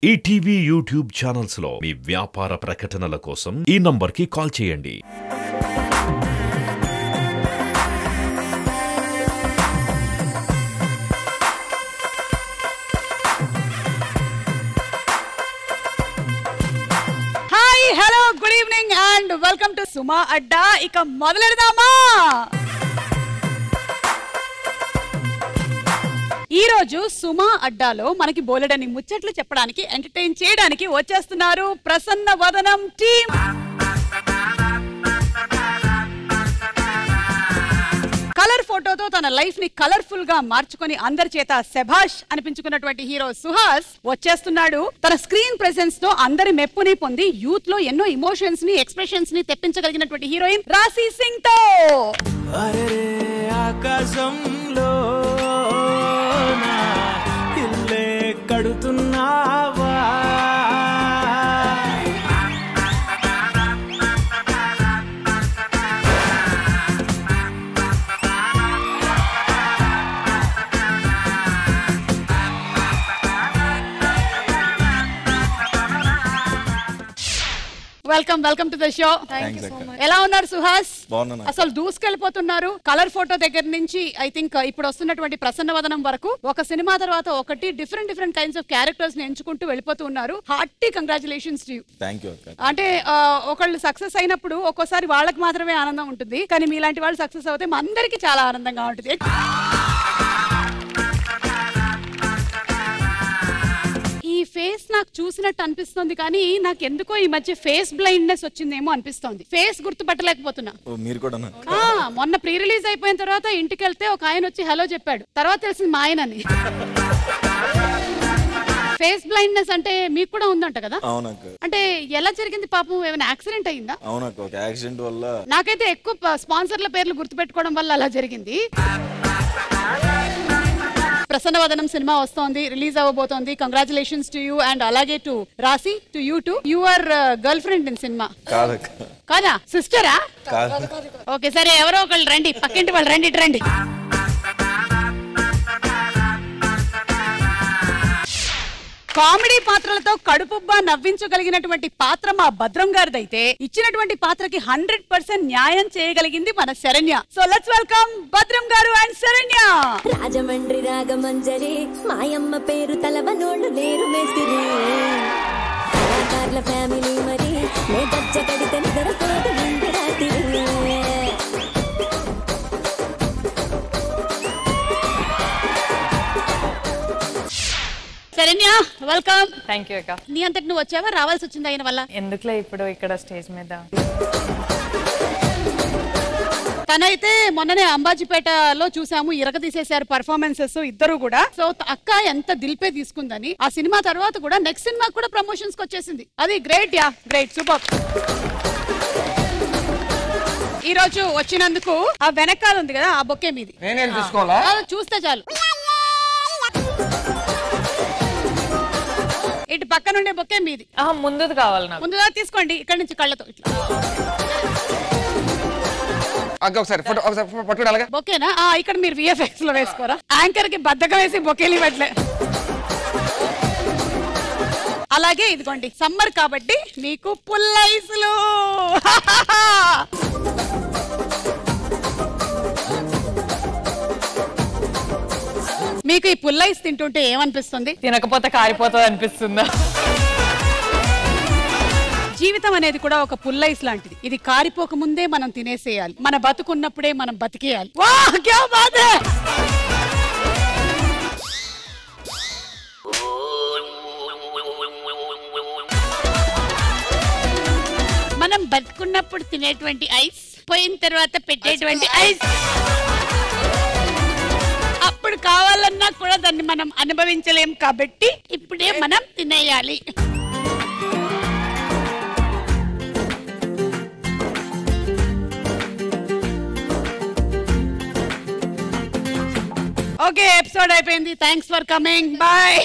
ETV YouTube channels లో మీ వ్యాపార ప్రకటనల కోసం ఈ నంబర్కి కాల్ చేయండి. Hi hello good evening and welcome to Suma Adda. ఇక మొదలెడదామా? ఈ రోజు సుమా అడ్డాలో మనకి బోలెడని ముచ్చట్లు చెప్పడానికి, ఎంటర్టైన్ చేయడానికి వచ్చేస్తున్నారు ప్రసన్న వదనం టీమ్. కలర్ ఫోటోతో తన లైఫ్ ని కలర్ఫుల్ గా మార్చుకొని అందరి చేత శభాష్ అనిపించుకున్నటువంటి హీరో సుహాస్ వచ్చేస్తున్నాడు. తన స్క్రీన్ ప్రెసెన్స్ తో అందరి మెప్పుని పొంది యూత్ లో ఎన్నో ఇమోషన్స్ ని, ఎక్స్ప్రెషన్స్ ని తెప్పించగలిగినటువంటి హీరోయిన్ రాశి సింగ్ తో ఆకాశంలో ఇల్లే కడుతున్నావా? Welcome welcome to the show. ఎలా ఉన్నారు సుహాస్? అసలు దూసుకెళ్ళిపోతున్నారు. కలర్ ఫోటో దగ్గర నుంచి ఐ థింక్ ఇప్పుడు వస్తున్నటువంటి ప్రసన్న వదనం వరకు ఒక సినిమా తర్వాత ఒకటి డిఫరెంట్ కైండ్స్ ఆఫ్ క్యారెక్టర్స్ ని ఎంచుకుంటూ వెళ్ళిపోతూ ఉన్నారు. Hearty congratulations to you. అంటే ఒకళ్ళు సక్సెస్ అయినప్పుడు ఒక్కోసారి వాళ్ళకి మాత్రమే ఆనందం ఉంటుంది, కానీ మీలాంటి వాళ్ళు సక్సెస్ అవుతే మా అందరికి చాలా ఆనందంగా ఉంటుంది. ఈ ఫేస్ నాకు చూసినట్టు అనిపిస్తుంది, కానీ నాకు ఎందుకో ఈ మధ్య ఫేస్ బ్లైండ్నెస్ వచ్చిందేమో అనిపిస్తోంది. ఫేస్ గుర్తుపట్టలేకపోతున్నా. మొన్న ప్రీ రిలీజ్ అయిపోయిన తర్వాత ఇంటికి వెళ్తే ఒక ఆయన వచ్చి హలో చెప్పాడు, తర్వాత తెలిసింది మా ఆయనని. ఫేస్ బ్లైండ్నెస్ అంటే మీకు కూడా ఉందంట కదా? అంటే ఎలా జరిగింది పాపం? ఏమైనా యాక్సిడెంట్ అయిందా? నాకైతే ఎక్కువ స్పాన్సర్ల పేర్లు గుర్తుపెట్టుకోవడం వల్ల అలా జరిగింది. ప్రసన్న వదనం సినిమా వస్తోంది, రిలీజ్ అవ్వబోతోంది. కంగ్రాచులేషన్స్ టు యూ అండ్ అలాగే to Rashi, to you too. Your girlfriend in cinema కాదా? సిస్టరా? ఓకే సరే, ఎవరో ఒకళ్ళు రండి, పక్కింటి వాళ్ళు రండి, రండి. కామెడీ పాత్రలతో కడుపుబ్బా నవ్వించగలిగినటువంటి పాత్ర మా భద్రం గారిదైతే, ఇచ్చినటువంటి పాత్రకి 100% న్యాయం చేయగలిగింది మన శరణ్య. సో లెట్స్ వెల్కమ్ భద్రం గారు అండ్ శరణ్య. రాజమండ్రి రాగమంజరి మాయమ్మ పేరు తలవనోళ్ళు లేరు మేస్తిరి, కళాకారుల ఫ్యామిలీ మరి నే గజ్జ కడితే నిద్రపోదు నిండి రాత్రి. శరణ్య వెల్కమ్. థ్యాంక్ యూ అక్క. నీ అంతటి నువ్వు వచ్చావా, రావాల్సి వచ్చింది ఆయన వల్ల? ఎందుకులే ఇప్పుడు ఇక్కడ స్టేజ్ మీద. తనైతే మొన్ననే అంబాజీపేటలో చూసాము, ఇరగదీసేశారు పర్ఫార్మెన్సెస్ ఇద్దరు కూడా. సో అక్క ఎంత దిల్పే తీసుకుందని ఆ సినిమా తర్వాత కూడా నెక్స్ట్ సినిమా కూడా ప్రమోషన్స్ కి వచ్చేసింది. అది గ్రేట్ యా, గ్రేట్, సూపర్. ఈ రోజు వచ్చినందుకు ఆ వెనకాల ఉంది కదా ఆ బొకే మీది, చూస్తే చాలు. ఇటు పక్క నుండే బొకే మీది. ముందుది కావాలి నాకు. ముందుగా తీసుకోండి, ఇక్కడ నుంచి కళ్ళతో ఇట్లా. బొకేనా? ఇక్కడ మీరు విఎఫ్ఎక్స్ లో వేసుకోరా? యాంకర్ కి బద్దకం వేసి బొకేలు ఇవ్వట్లే. అలాగే ఇదిగోండి, సమ్మర్ కాబట్టి మీకు పుల్లైసులు. మీకు ఈ పుల్లైస్ తింటుంటే ఏమనిపిస్తుంది? తినకపోతే కారిపోతుంది అనిపిస్తుందా? జీవితం అనేది కూడా ఒక పుల్లైస్ లాంటిది. ఇది కారిపోక ముందే మనం తినేసేయాలి. మన బతుకున్నప్పుడే మనం బతికేయాలి. మనం బతుకున్నప్పుడు తినేటువంటి ఐస్, పోయిన తర్వాత పెట్టేటువంటి ఐస్, అప్పుడు కావాలన్నా కూడా దాన్ని మనం అనుభవించలేం, కాబట్టి ఇప్పుడే మనం తినేయాలి. ఓకే, ఎపిసోడ్ అయిపోయింది. Thanks for coming, bye.